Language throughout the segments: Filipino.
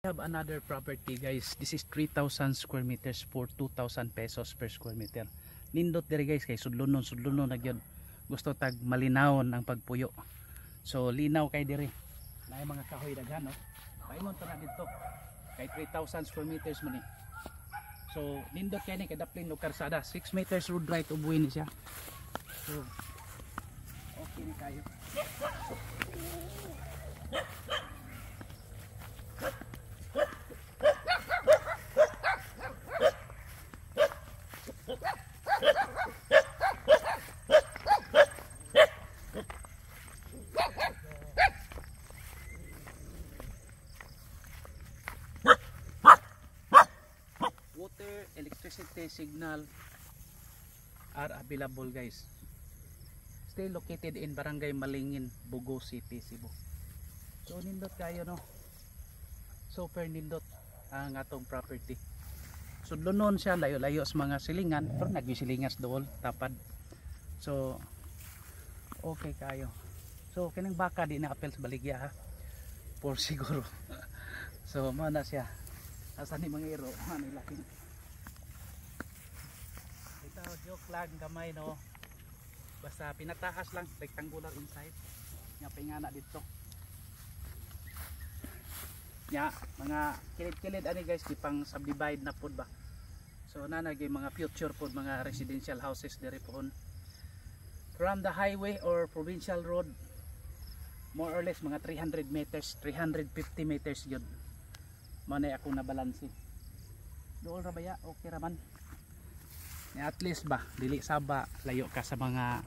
Have another property guys. This is 3,000 square meters for 2,000 pesos per square meter. Nindot diri guys kay sudlunon na gyud. Gusto tag malinawon ang pagpuyo. So linaw kay diri. Naay mga kahoy daghan no. Paingon ta na dito. Kay 3,000 square meters man ni. So nindot kay ni kay daplin og karsada. 6 meters road right ubuin ni siya. So okay ni kayo. Water, electricity, signal are available guys. Still located in Barangay Malingin, Bugo City, Cebu. So nindot kayo no. Super nindot ang atong property. Sudlunon siya, layo-layo sa mga silingan, pero nagsilingas dool tapad. So okay kayo. So kining baka di na apel sa baligya ha. For siguro. So mana siya. Asa ni mga iro, ano laki. Ito joke lang gamay no. Basta pinataas lang, rectangular inside. Nya pingana dito. Nya mga kilid-kilid ani guys, di pang subdivide na pod ba. So nanagay mga future pod mga residential houses diri pohon. From the highway or provincial road, more or less mga 300 meters, 350 meters yun. Manay ako na balansi. Doon ra baya, okay ra man. At least ba, dili saba layo ka sa mga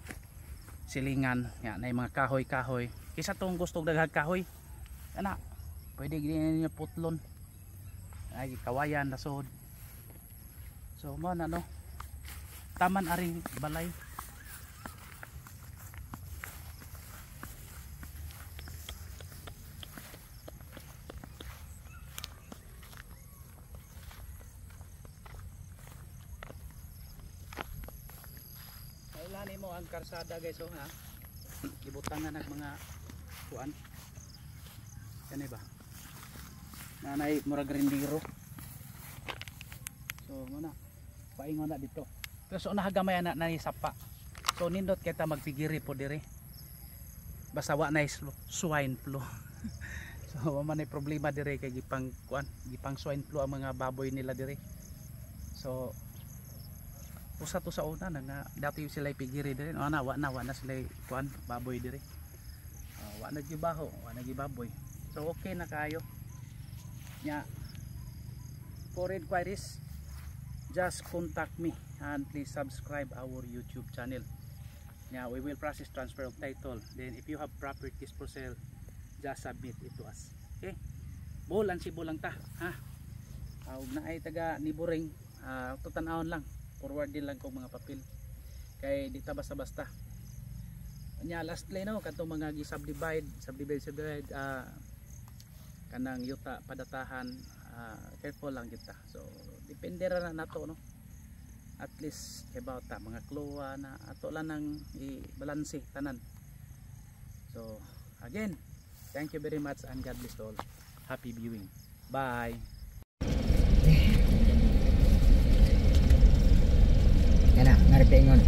silingan, ya nay mga kahoy-kahoy. Kisa tong gusto daghang kahoy. Ana, pwede gini niyo putlon. Ay kawayan nasod. So mo na no. Taman aring balay. Kailan mo ang karsada guys oh ha. Ibutangan ng mga kuan. Kani ba? Nanay murag rendiro. So muna paingon na dito. Pero so nahagamay na ni sapa. So nindot kita magpigiri po diri. Basta wa na swine flu. So man ay problema diri kay gipang kuan, gipang swine flu ang mga baboy nila diri. So usa to sa una nga dati sila pigiri diri wa na sila kuan baboy diri. Wa na gibaho, wa na gibaboy. So okay na kayo. Nya for inquiries just contact me and please subscribe our YouTube channel. Nya we will process transfer of title. Then if you have properties for sale, just submit it to us. Okay? Bulan Cebu lang ta, ha. Ug naay taga Niboring, tutan-awon lang. Forward din lang kong mga papel kay di ta basta-basta nya lastly no kadtong mga gi-subdivide kanang yuta padatahan, careful lang kita. So depende ra na nato no, at least about ta mga klowa na ato lang nang i-balanse tanan. So again, thank you very much and God bless all. Happy viewing. Bye. Yan na, naripengon.